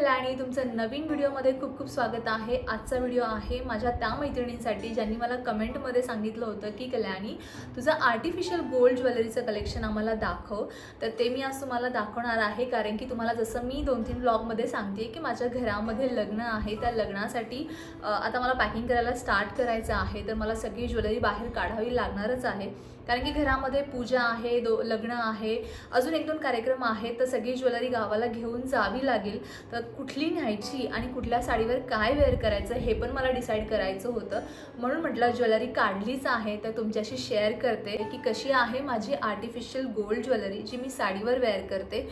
कल्याणी, तुमचं नवीन व्हिडिओमध्ये खूप खूप स्वागत आहे। आजचा व्हिडिओ आहे माझ्या त्या मैत्रिणींसाठी ज्यांनी मला कमेंटमध्ये सांगितलं होतं की कल्याणी तुझं आर्टिफिशियल गोल्ड ज्वेलरीचं कलेक्शन आम्हाला दाखव। तर ते मी आज तुम्हाला दाखवणार आहे, कारण की तुम्हाला जसं मी 2-3 व्लॉगमध्ये सांगते की माझ्या घरामध्ये लग्न आहे, त्या लग्नासाठी आता मला पॅकिंग करायला स्टार्ट करायचं आहे। तर मला सगळी ज्वेलरी बाहेर काढावी लागणारच आहे, कारण की घरामध्ये पूजा आहे, लग्न आहे, अजून 1-2 कार्यक्रम आहेत, तर सगळी ज्वेलरी गावाला घेऊन जावी लागेल। तर कुठली न्यायची आणि कुठल्या साडीवर काय वेअर करायचं हे पण मला डिसाईड करायचं होतं, म्हणून म्हटलं ज्वेलरी काढलीच आहे तर तुमच्याशी शेअर करते की कशी आहे माझी आर्टिफिशियल गोल्ड ज्वेलरी जी मी साडीवर वेअर करते।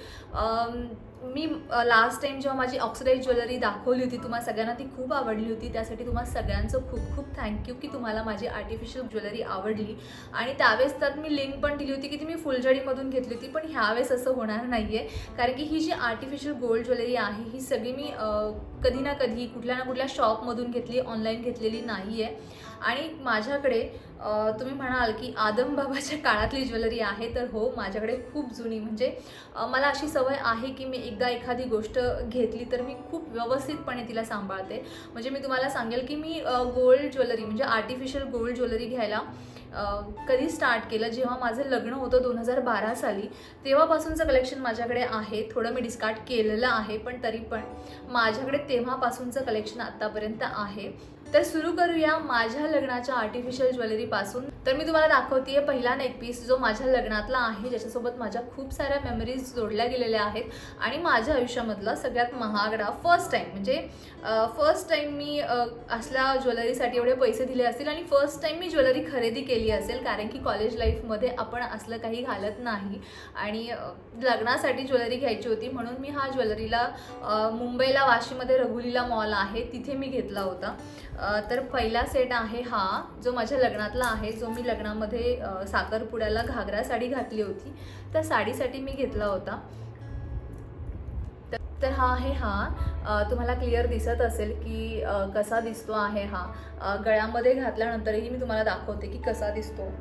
मी लास्ट टाइम जेव्हा माझी ऑक्सिडाइज ज्वेलरी दाखवली होती तुम्हाला सगळ्यांना ती खूप आवडली होती, त्यासाठी तुम्हाला सगळ्यांचं खूप खूप थँक्यू की तुम्हाला माझी आर्टिफिशियल ज्वेलरी आवडली। आणि त्यावेळेस तर मी लिंक पण दिली होती की ती मी फुलझडीमधून घेतली होती, पण ह्यावेळेस असं होणार नाही आहे, कारण की ही जी आर्टिफिशियल गोल्ड ज्वेलरी आहे ही सगळी मी कधी ना कधी कुठल्या ना कुठल्या शॉपमधून घेतली, ऑनलाईन घेतलेली नाही आहे। आणि माझ्याकडे तुम्ही म्हणाल की आदम बाबाच्या काळातली ज्वेलरी आहे, तर हो माझ्याकडे खूप जुनी, म्हणजे मला अशी सवय आहे की मी एकदा एखादी गोष्ट घेतली तर मी खूप व्यवस्थितपणे तिला सांभाळते। म्हणजे मी तुम्हाला सांगेल की मी गोल्ड ज्वेलरी म्हणजे आर्टिफिशियल गोल्ड ज्वेलरी घ्यायला कधी स्टार्ट केलं, जेव्हा माझं लग्न होतं 2012 साली, तेव्हापासूनचं कलेक्शन माझ्याकडे आहे। थोडं मी डिस्कार्ड केलेलं आहे, पण तरी पण माझ्याकडे तेव्हापासूनचं कलेक्शन आत्तापर्यंत आहे। तर सुरू करूया माझ्या लग्नाच्या आर्टिफिशियल ज्वेलरीपासून। तर मी तुम्हाला दाखवते पहिला नेक पीस जो माझ्या लग्नातला आहे, ज्याच्यासोबत माझ्या खूप साऱ्या मेमरीज जोडल्या गेलेल्या आहेत आणि माझ्या आयुष्यामधला सगळ्यात महागडा फर्स्ट टाईम, म्हणजे फर्स्ट टाईम मी असल्या ज्वेलरीसाठी एवढे पैसे दिले असतील आणि फर्स्ट टाईम मी ज्वेलरी खरेदी केली असेल, कारण की कॉलेज लाईफमध्ये आपण असलं काही घालत नाही आणि लग्नासाठी ज्वेलरी घ्यायची होती, म्हणून मी हा ज्वेलरीला मुंबईला वाशीमध्ये रघुलीला मॉल आहे तिथे मी घेतला होता। तर पहिला सेट आहे हा जो माझ्या लग्नातला आहे, जो मी लग्नामध्ये साखरपुड्याला घागरा साडी घातली होती, त्या साडीसाठी मी घेतला होता। तर हा आहे, हा तुम्हाला क्लिअर दिसत असेल की कसा दिसतो आहे। हा गळ्यामध्ये घातल्यानंतरही मी तुम्हाला दाखवते की कसा दिसतो।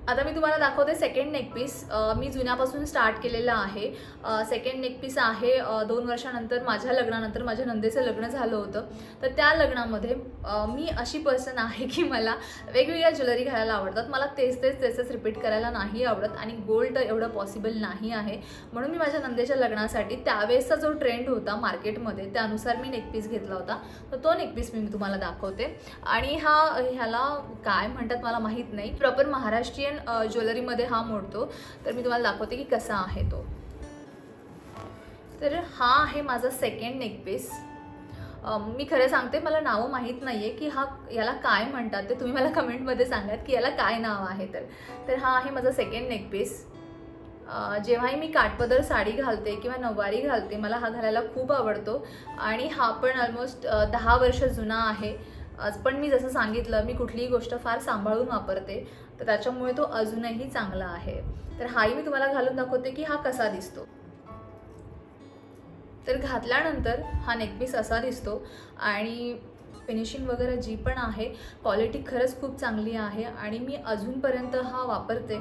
आता मी तुम्हाला दाखवते सेकंड नेक पीस। मी जुन्यापासून स्टार्ट केलेला आहे। सेकंड नेक पीस आहे 2 वर्षानंतर माझ्या लग्नानंतर माझ्या नंदेचं लग्न झालं होतं, तर त्या लग्नामध्ये मी अशी पर्सन आहे की मला वेगवेगळ्या ज्वेलरी घालायला आवडतात, मला तेच रिपीट करायला नाही आवडत आणि गोल्ड तर एवढं पॉसिबल नाही आहे, म्हणून मी माझ्या नंदेच्या लग्नासाठी त्यावेळेसचा जो ट्रेंड होता मार्केटमध्ये त्यानुसार मी नेक पीस घेतला होता। तर तो नेक पीस मी तुम्हाला दाखवते आणि ह्याला काय म्हणतात मला माहीत नाही, प्रॉपर महाराष्ट्रीयन ज्वेलरीमध्ये हा मोडतो। तर मी तुम्हाला दाखवते की कसा आहे तो। तर हा आहे माझा सेकंड नेक पीस। मी खरं सांगते मला नावं माहीत नाही आहे की याला काय म्हणतात, ते तुम्ही मला कमेंटमध्ये सांगात की याला काय नाव आहे। तर हा आहे माझा सेकंड नेक पीस। जेव्हाही मी काठपदर साडी घालते किंवा नऊवारी घालते मला हा घालायला खूप आवडतो आणि हा पण ऑलमोस्ट 10 वर्ष जुना आहे। पण मी जसं सांगितलं मी कुठलीही गोष्ट फार सांभाळून वापरते, तर त्याच्यामुळे तो अजूनही चांगला आहे। तर हाही मी तुम्हाला घालून दाखवते की हा कसा दिसतो। तर घातल्यानंतर हा नेकपीस असा दिसतो आणि फिनिशिंग वगैरे जी पण आहे क्वालिटी खरंच खूप चांगली आहे आणि मी अजूनपर्यंत हा वापरते।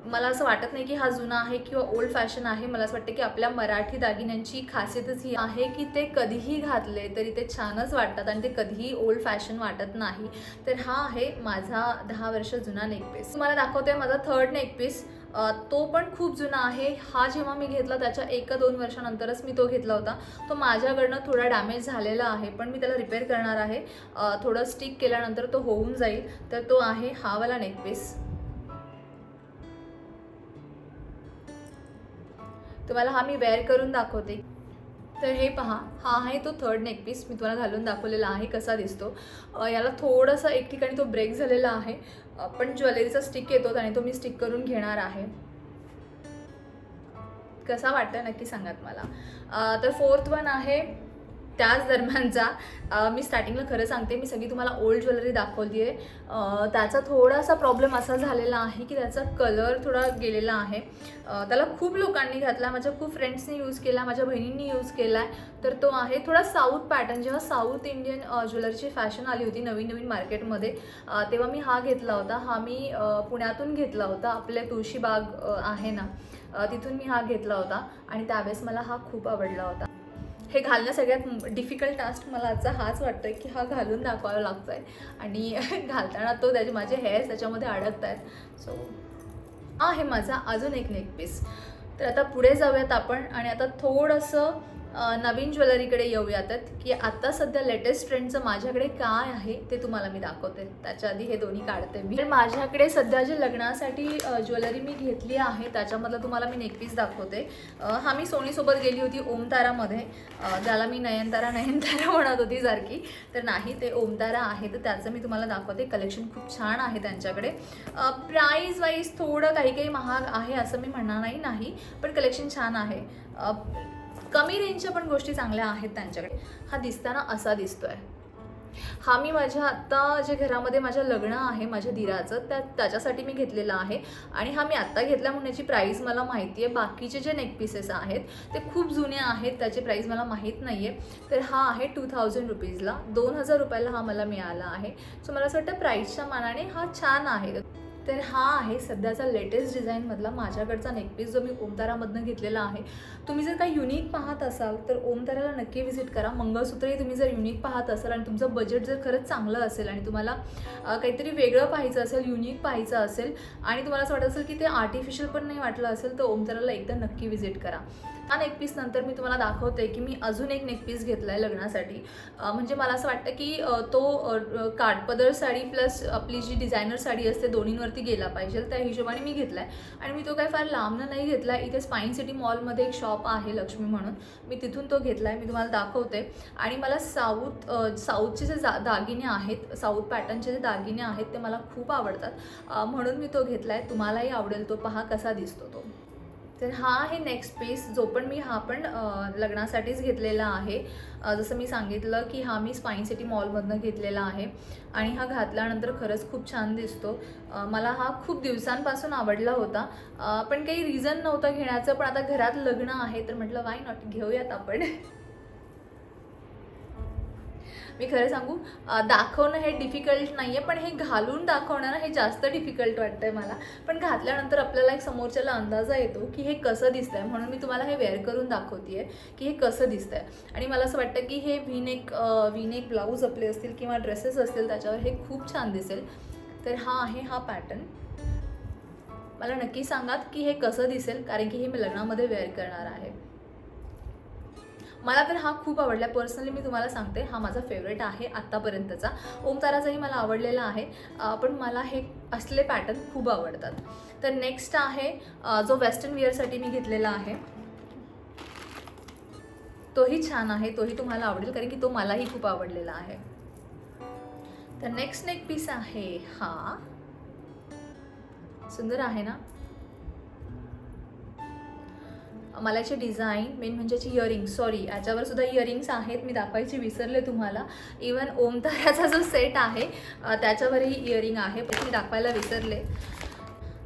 मला असं वाटत नाही की हा जुना आहे किंवा ओल्ड फॅशन आहे, मला असं वाटतं की आपल्या मराठी दागिन्यांची खासियतच ही आहे की ते कधीही घातले तरी ते छानच वाटतात आणि ते कधीही ओल्ड फॅशन वाटत नाही। तर हा आहे माझा 10 वर्ष जुना नेकपीस। तुम्हाला दाखवते माझा थर्ड नेकपीस। तो पण खूप जुना आहे। हा जेव्हा मी घेतला त्याच्या 1-2 वर्षानंतरच मी तो घेतला होता। तो माझ्याकडनं थोडा डॅमेज झालेला आहे, पण मी त्याला रिपेअर करणार आहे। थोडं स्टिक केल्यानंतर तो होऊन जाईल। तर तो आहे हा वाला नेकपीस। तुम्हाला हा मी वेअर करून दाखवते। तर हे पहा, हा आहे तो थर्ड नेक पीस। मी तुम्हाला घालून दाखवलेला आहे कसा दिसतो। याला थोडंसं एक ठिकाणी तो ब्रेक झालेला आहे, पण ज्वेलरीचा स्टिक येतो आणि तो मी स्टिक करून घेणार आहे। कसा वाटतं नक्की सांगात मला। तर फोर्थ वन आहे त्याच दरम्यानचा मी स्टार्टिंगला खरं सांगते, मी सगळी तुम्हाला ओल्ड ज्वेलरी दाखवली आहे. त्याचा थोडासा प्रॉब्लेम असा झालेला आहे की त्याचा कलर थोडा गेलेला आहे. त्याला खूप लोकांनी घातला, माझ्या खूप फ्रेंड्सनी यूज केला, माझ्या बहिणींनी यूज केला आहे. तर तो आहे थोडा साऊथ पॅटर्न. जेव्हा साऊथ इंडियन ज्वेलरीची फॅशन आली होती नवीन नवीन मार्केटमध्ये, तेव्हा मी हा घेतला होता. हा मी पुण्यातून घेतला होता, आपल्या तुळशीबाग आहे ना, तिथून मी हा घेतला होता आणि त्यावेळेस मला हा खूप आवडला होता. हे घालणं सगळ्यात डिफिकल्ट टास्क मला आजचा हाच वाटतोय की हा घालून दाखवावा लागतो आहे आणि घालताना तो माझे हेअर्स त्याच्यामध्ये अडकत आहेत. सो हा आहे माझा अजून एक नेक पीस. तर आता पुढे जाऊयात आपण आणि आता थोडंसं नवीन ज्वेलरीकडे येऊयात की आता सध्या लेटेस्ट ट्रेंडचं माझ्याकडे काय आहे ते तुम्हाला मी दाखवते. त्याच्या आधी हे दोन्ही काढते मी. तर माझ्याकडे सध्या जे लग्नासाठी ज्वेलरी मी घेतली आहे त्याच्यामधलं तुम्हाला मी नेक पीस दाखवते. हा मी सोनीसोबत गेली होती ओमतारामध्ये, ज्याला मी नयनतारा म्हणत होती सारखी, तर नाही, ते ओमतारा आहे. तर त्याचं मी तुम्हाला दाखवते. कलेक्शन खूप छान आहे त्यांच्याकडे. प्राईज वाईज थोडं काही काही महाग आहे असं मी म्हणणार नाही, पण कलेक्शन छान आहे. कमी रेंजच्या पण गोष्टी चांगल्या आहेत त्यांच्याकडे. हा दिसताना असा दिसतोय. हा मी माझ्या आत्ता जे घरामध्ये माझ्या लग्न आहे माझ्या दिराचं, त्याच्यासाठी मी घेतलेला आहे आणि हा मी आत्ता घेतला म्हणून याची प्राईस मला माहिती आहे. बाकीचे जे नेक पीसेस आहेत ते खूप जुने आहेत, त्याची प्राईस मला माहीत नाही आहे. तर हा आहे 2000 रुपीजला, 2000 रुपयाला हा मला मिळाला आहे. सो मला असं वाटतं प्राईसच्या मानाने हा छान आहे. तर हा आहे सध्याचा लेटेस्ट डिझाईनमधला माझ्याकडचा नेकपीस जो मी ओमतारामधनं घेतलेला आहे. तुम्ही जर काही युनिक पाहत असाल तर ओमताराला नक्की व्हिजिट करा. मंगळसूत्रही तुम्ही जर युनिक पाहत असाल आणि तुमचं बजेट जर खरंच चांगलं असेल आणि तुम्हाला काहीतरी वेगळं पाहायचं असेल, युनिक पाहायचं असेल आणि तुम्हाला असं वाटत असेल की ते आर्टिफिशियल पण नाही वाटलं असेल, तर ओमताराला एकदा नक्की व्हिजिट करा. हा नेकपीस नंतर मी तुम्हाला दाखवते की मी अजून एक नेकपीस घेतला आहे लग्नासाठी. म्हणजे मला असं वाटतं की तो काठपदर साडी प्लस आपली जी डिझायनर साडी असते दोन्हींवरती गेला पाहिजे, त्या हिशोबाने मी घेतला आहे. आणि मी तो काय फार लांबनं नाही घेतला आहे. इथे स्पाईन सिटी मॉलमध्ये एक शॉप आहे लक्ष्मी म्हणून, मी तिथून तो घेतला आहे. मी तुम्हाला दाखवते. आणि मला साऊथचे जे दागिने आहेत, साऊथ पॅटर्नचे जे दागिने आहेत ते मला खूप आवडतात, म्हणून मी तो घेतला आहे. तुम्हालाही आवडेल तो, पहा कसा दिसतो तो. तर हा आहे नेक्स्ट पीस, जो पण मी लग्नासाठीच घेतलेला आहे. जसं मी सांगितलं की हा मी स्पाईन सिटी मॉलमधनं घेतलेला आहे आणि हा घातल्यानंतर खरंच खूप छान दिसतो. मला हा खूप दिवसांपासून आवडला होता, पण काही रिझन नव्हतं घेण्याचं. पण आता घरात लग्न आहे तर म्हटलं वाय नॉट, घेऊयात आपण. मी खरं सांगू, दाखवणं हे डिफिकल्ट नाही आहे, पण हे घालून दाखवणं ना हे जास्त डिफिकल्ट वाटतं आहे मला. पण घातल्यानंतर आपल्याला एक समोरच्याला अंदाजा येतो की हे कसं दिसतं आहे, म्हणून मी तुम्हाला हे वेअर करून दाखवते आहे की हे कसं दिसतं आहे. आणि मला असं वाटतं की हे व्हीनेक ब्लाऊज आपले असतील किंवा ड्रेसेस असतील त्याच्यावर हे खूप छान दिसेल. तर हा आहे हा पॅटर्न. मला नक्की सांगात की हे कसं दिसेल, कारण की हे मी लग्नामध्ये वेअर करणार आहे. मला तर हा खूप आवडला. पर्सनली मी तुम्हाला सांगते, हा माझा फेवरेट आहे आत्तापर्यंतचा. ओमताराचाही मला आवडलेला आहे, पण मला हे असले पॅटर्न खूप आवडतात. तर नेक्स्ट आहे जो वेस्टर्न वेअरसाठी मी घेतलेला आहे. तोही छान आहे, तोही तुम्हाला आवडेल कारण की तो मलाही खूप आवडलेला आहे. तर नेक्स्ट नेक पीस आहे हा. सुंदर आहे ना. मला याची डिझाईन, मेन म्हणजे याची इयरिंग्स, सॉरी याच्यावर सुद्धा इयरिंग्स आहेत, मी दाखवायची विसरले तुम्हाला. इवन ओमताराचा जो सेट आहे त्याच्यावरही इयरिंग आहे, पण मी दाखवायला विसरले.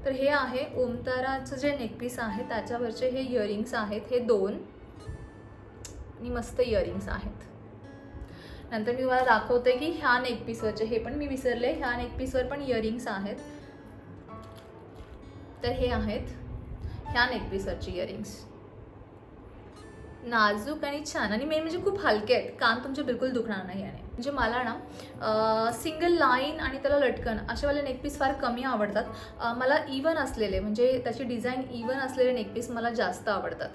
तर हे आहे ओमताराचं जे नेकपीस आहे त्याच्यावरचे हे इयरिंग्स आहेत. हे 2 आणि मस्त इयरिंग्स आहेत. नंतर मी तुम्हाला दाखवते की ह्या नेकपीसवरचे, हे पण मी विसरले, ह्या नेकपीसवर पण इयरिंग्स आहेत. तर हे आहेत ह्या नेकपीसवरचे इयरिंग्स. नाजूक आणि छान, आणि मेन म्हणजे खूप हलके आहेत. कान तुमचे बिलकुल दुखणार नाही याने. म्हणजे मला ना सिंगल लाईन आणि त्याला लटकन असेवाले नेकपीस फार कमी आवडतात. मला इवन असलेले, म्हणजे त्याची डिझाईन इवन असलेले नेकपीस मला जास्त आवडतात.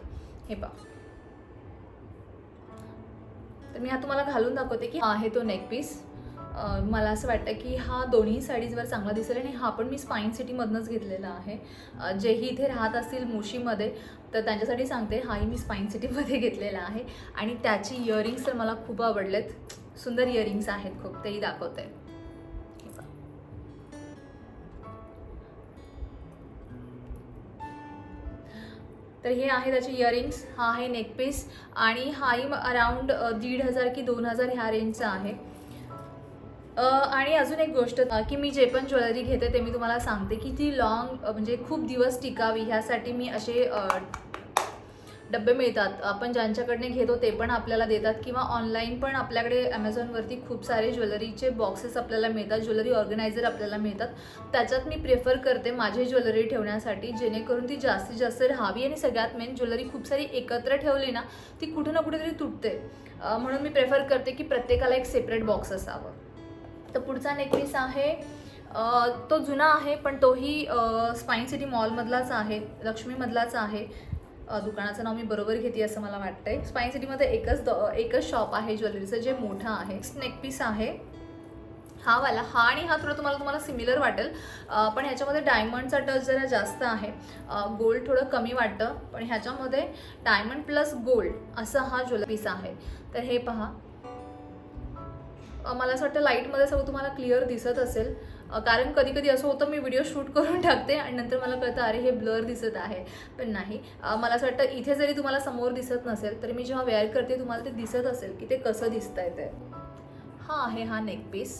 हे पहा. तर मी हा तुम्हाला घालून दाखवते की आहे तो नेकपीस. मला असं वाटतं की हा दोन्ही साडीजवर चांगला दिसेल. आणि हा पण मी स्पाईन सिटीमधनंच घेतलेला आहे. जेही इथे राहत असतील मुशीमध्ये तर त्यांच्यासाठी सांगते, हाही मी स्पाईन सिटीमध्ये घेतलेला आहे. आणि त्याची इयरिंग्स तर मला खूप आवडलेत. सुंदर इयरिंग्स आहेत खूप, तेही दाखवते. तर हे आहे त्याचे इयरिंग्स, हा आहे नेकपीस आणि हाही अराउंड 1500 की 2000 ह्या रेंजचा आहे. आणि अजून एक गोष्ट की मी जे पण ज्वेलरी घेते ते मी तुम्हाला सांगते की ती लॉंग म्हणजे खूप दिवस टिकावी ह्यासाठी मी असे डब्बे मिळतात, आपण ज्यांच्याकडनं घेतो ते पण आपल्याला देतात किंवा ऑनलाईन पण आपल्याकडे ॲमेझॉनवरती खूप सारे ज्वेलरीचे बॉक्सेस आपल्याला मिळतात, ज्वेलरी ऑर्गनायझर आपल्याला मिळतात. त्याच्यात मी प्रेफर करते माझी ज्वेलरी ठेवण्यासाठी, जेणेकरून ती जास्तीत जास्त राहावी. आणि सगळ्यात मेन, ज्वेलरी खूप सारी एकत्र ठेवली ना ती कुठं ना कुठेतरी तुटते, म्हणून मी प्रेफर करते की प्रत्येकाला एक सेपरेट बॉक्स असावं. तर पुढचा नेकपीस आहे, तो जुना आहे पण तोही स्पाईन सिटी मॉलमधलाच आहे, लक्ष्मीमधलाच आहे. दुकानाचं नाव मी बरोबर घेते असं मला वाटतंय. स्पाईन सिटीमध्ये एकच शॉप आहे ज्वेलरीचं जे मोठं आहे. नेकपीस आहे हा वाला, हा आणि हा थोडं तुम्हाला सिमिलर वाटेल, पण ह्याच्यामध्ये डायमंडचा टच जरा जास्त आहे, गोल्ड थोडं कमी वाटतं, पण ह्याच्यामध्ये डायमंड प्लस गोल्ड असं हा ज्वेलरी पीस आहे. तर हे पहा, मला असं वाटतं लाईटमध्ये सगळं तुम्हाला क्लिअर दिसत असेल, कारण कधी कधी असं होतं मी व्हिडिओ शूट करून टाकते आणि नंतर मला कळतं अरे हे ब्लर दिसत आहे, पण नाही. मला असं वाटतं इथे जरी तुम्हाला समोर दिसत नसेल तरी मी जेव्हा वेअर करते तुम्हाला ते दिसत असेल की ते कसं दिसतंय ते. हा आहे हा नेकपीस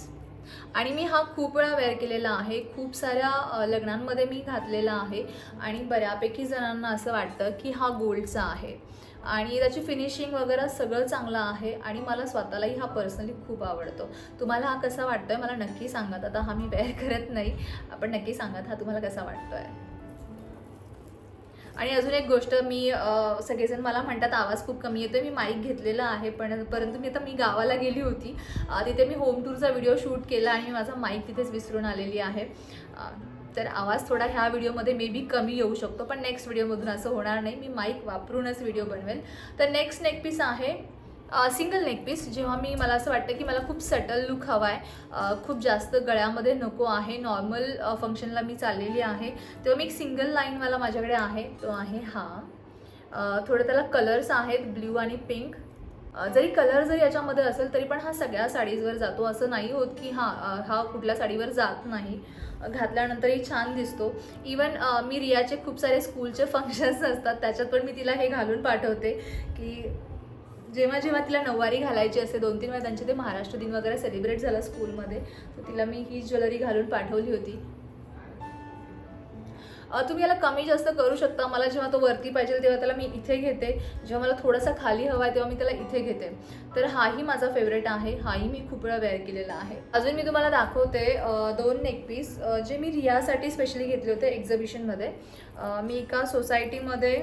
आणि मी हा खूप वेळा वेअर केलेला आहे, खूप साऱ्या लग्नांमध्ये मी घातलेला आहे आणि बऱ्यापैकी जणांना असं वाटतं की हा गोल्डचा आहे आणि त्याची फिनिशिंग वगैरे सगळं चांगलं आहे आणि मला स्वतःलाही हा पर्सनली खूप आवडतो. तुम्हाला हा कसा वाटतोय मला नक्की सांगा. आता हा मी वेअर करत नाही, आपण नक्की सांगा हा तुम्हाला कसा वाटतोय. आणि अजून एक गोष्ट, मी सगळेजण मला म्हणतात आवाज खूप कमी येतोय, मी माईक घेतलेला आहे परंतु मी गावाला गेली होती, तिथे मी होम टूरचा व्हिडिओ शूट केला आणि माझा माईक तिथेच विसरून आलेली आहे. तर आवाज थोडा ह्या व्हिडिओमध्ये मे बी कमी येऊ शकतो, पण नेक्स्ट व्हिडिओमधून असं होणार नाही, मी माईक वापरूनच व्हिडिओ बनवेल. तर नेक्स्ट नेकपीस आहे सिंगल नेकपीस. जेव्हा मला असं वाटतं की मला खूप सटल लुक हवा आहे, खूप जास्त गळ्यामध्ये नको आहे, नॉर्मल फंक्शनला मी चाललेली आहे, तेव्हा मी एक सिंगल लाईनवाला माझ्याकडे आहे, तो आहे हा. थोडं त्याला कलर्स आहेत ब्ल्यू आणि पिंक. जरी कलर जरी याच्यामध्ये असेल तरी पण हा सगळ्या साडीजवर जातो, असं नाही होत की हा कुठल्या साडीवर जात नाही, घातल्यानंतरही छान दिसतो. इवन मी रियाचे खूप सारे स्कूलचे फंक्शन्स असतात त्याच्यात पण मी तिला हे घालून पाठवते की जेव्हा तिला नऊवारी घालायची असते, 2-3 वेळा त्यांचे ते महाराष्ट्र दिन वगैरे सेलिब्रेट झालं स्कूलमध्ये, तर तिला मी ही ज्वेलरी घालून पाठवली होती. तुम्ही याला कमी जास्त करू शकता. मला जेव्हा तो वरती पाहिजे तेव्हा त्याला मी इथे घेते, जेव्हा मला थोडासा खाली हवा आहे तेव्हा मी त्याला इथे घेते. तर हाही माझा फेवरेट आहे, हाही मी खूप वेळा वेअर केलेला आहे. अजून मी तुम्हाला दाखवते 2 नेकपीस जे मी रियासाठी स्पेशली घेतले होते एक्झिबिशनमध्ये. मी एका सोसायटीमध्ये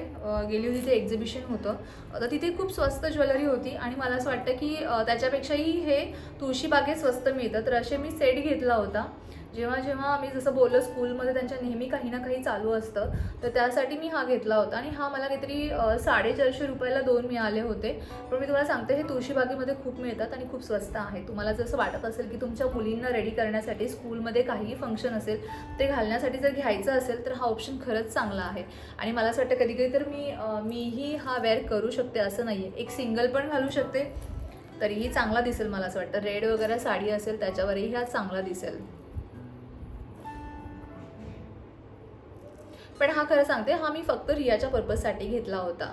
गेली होती, ते एक्झिबिशन होतं, तर तिथे खूप स्वस्त ज्वेलरी होती आणि मला असं वाटतं की त्याच्यापेक्षाही हे तुळशीबागेत स्वस्त मिळतं, तर असे मी सेट घेतला होता. जेव्हा आम्ही जसं बोललो स्कूलमध्ये त्यांच्या नेहमी काही ना काही चालू असतं, तर त्यासाठी मी हा घेतला होता आणि हा मला काहीतरी 450 रुपयाला 2 मिळाले होते. पण मी तुम्हाला सांगते हे तुळशीबागेमध्ये खूप मिळतात आणि खूप स्वस्त आहे. तुम्हाला जसं वाटत असेल की तुमच्या मुलींना रेडी करण्यासाठी स्कूलमध्ये काहीही फंक्शन असेल ते घालण्यासाठी जर घ्यायचं असेल तर हा ऑप्शन खरंच चांगला आहे. आणि मला असं वाटतं कधी कधी तर मीही हा वेअर करू शकते, असं नाही आहे, एक सिंगल पण घालू शकते तरीही चांगला दिसेल. मला असं वाटतं रेड वगैरे साडी असेल त्याच्यावरही हा चांगला दिसेल. पण हा खरं सांगते हा मी फक्त रियाच्या पर्पजसाठी घेतला होता.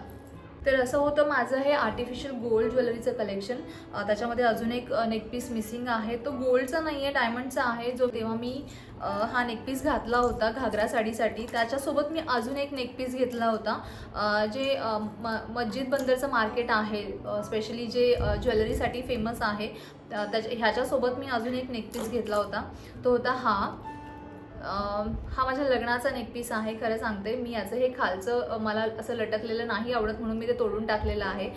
तर असं होतं माझं हे आर्टिफिशियल गोल्ड ज्वेलरीचं कलेक्शन. त्याच्यामध्ये अजून एक नेकपीस मिसिंग आहे, तो गोल्डचा नाही आहे, डायमंडचा आहे, जो तेव्हा मी हा नेकपीस घातला होता घागरा साडीसाठी. त्याच्यासोबत मी अजून एक नेकपीस घेतला होता, जे मस्जिद बंदरचं मार्केट आहे स्पेशली जे ज्वेलरीसाठी फेमस आहे, ह्याच्यासोबत मी अजून एक नेकपीस घेतला होता, तो होता हा माझ्या लग्नाचा नेकपीस आहे. खरं सांगते मी याचं हे खालचं मला असं लटकलेलं नाही आवडत म्हणून मी ते तोडून टाकलेलं आहे,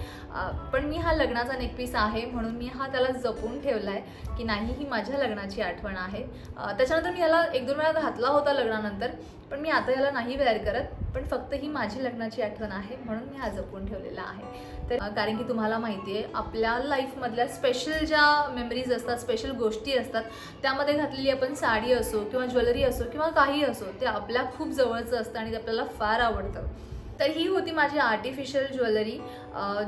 पण मी हा लग्नाचा नेकपीस आहे म्हणून मी हा त्याला जपून ठेवला आहे की नाही ही माझ्या लग्नाची आठवण आहे. त्याच्यानंतर मी याला 1-2 वेळा घातला होता लग्नानंतर, पण मी आता याला नाही वेअर करत, पण फक्त ही माझी लग्नाची आठवण आहे म्हणून मी हा जपून ठेवलेला आहे. तर कारण की तुम्हाला माहिती आहे आपल्या लाईफमधल्या स्पेशल ज्या मेमरीज असतात, स्पेशल गोष्टी असतात, त्यामध्ये घातलेली आपण साडी असो किंवा ज्वेलरी असो किंवा काही असो, ते आपल्या खूप जवळचं असतं आणि ते आपल्याला फार आवडतं. तर ही होती माझी आर्टिफिशियल ज्वेलरी,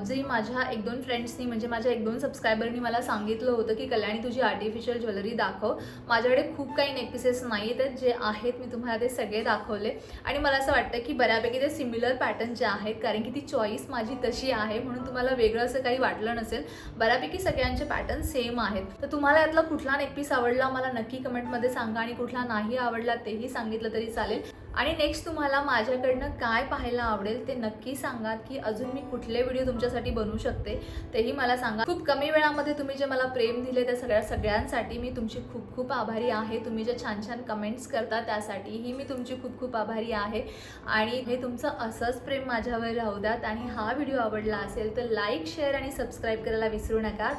जी माझ्या 1-2 फ्रेंड्सनी म्हणजे माझ्या 1-2 सबस्क्रायबरनी मला सांगितलं होतं की कल्याणी तुझी आर्टिफिशियल ज्वेलरी दाखव. माझ्याकडे खूप काही नेक पीसेस नाही आहेत, जे आहेत मी तुम्हाला ते सगळे दाखवले आणि मला असं वाटतं की बऱ्यापैकी ते सिमिलर पॅटर्नचे आहेत, कारण की ती चॉईस माझी तशी आहे म्हणून तुम्हाला वेगळं असं काही वाटलं नसेल. बऱ्यापैकी सगळ्यांचे पॅटर्न सेम आहेत. तर तुम्हाला यातला कुठला नेक पीस आवडला मला नक्की कमेंटमध्ये सांगा आणि कुठला नाही आवडला तेही सांगितलं तरी चालेल. आणि नेक्स्ट तुम्हाला माझ्याकडनं काय पाहायला आवडेल ते नक्की सांगा, की अजून मी कुठले व्हिडिओ तुमच्यासाठी बनवू शकते तेही मला सांगा. खूप कमी वेळामध्ये तुम्ही जे मला प्रेम दिले त्या सगळ्यांसाठी मी तुमची खूप खूप आभारी आहे. तुम्ही जे छान छान कमेंट्स करता त्यासाठीही मी तुमची खूप खूप आभारी आहे. आणि हे तुमचं असंच प्रेम माझ्यावर राहू द्यात. आणि हा व्हिडिओ आवडला असेल तर लाईक, शेअर आणि सबस्क्राईब करायला विसरू नका.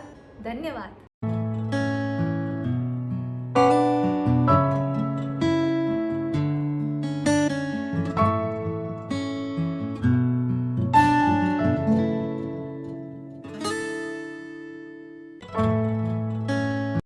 धन्यवाद.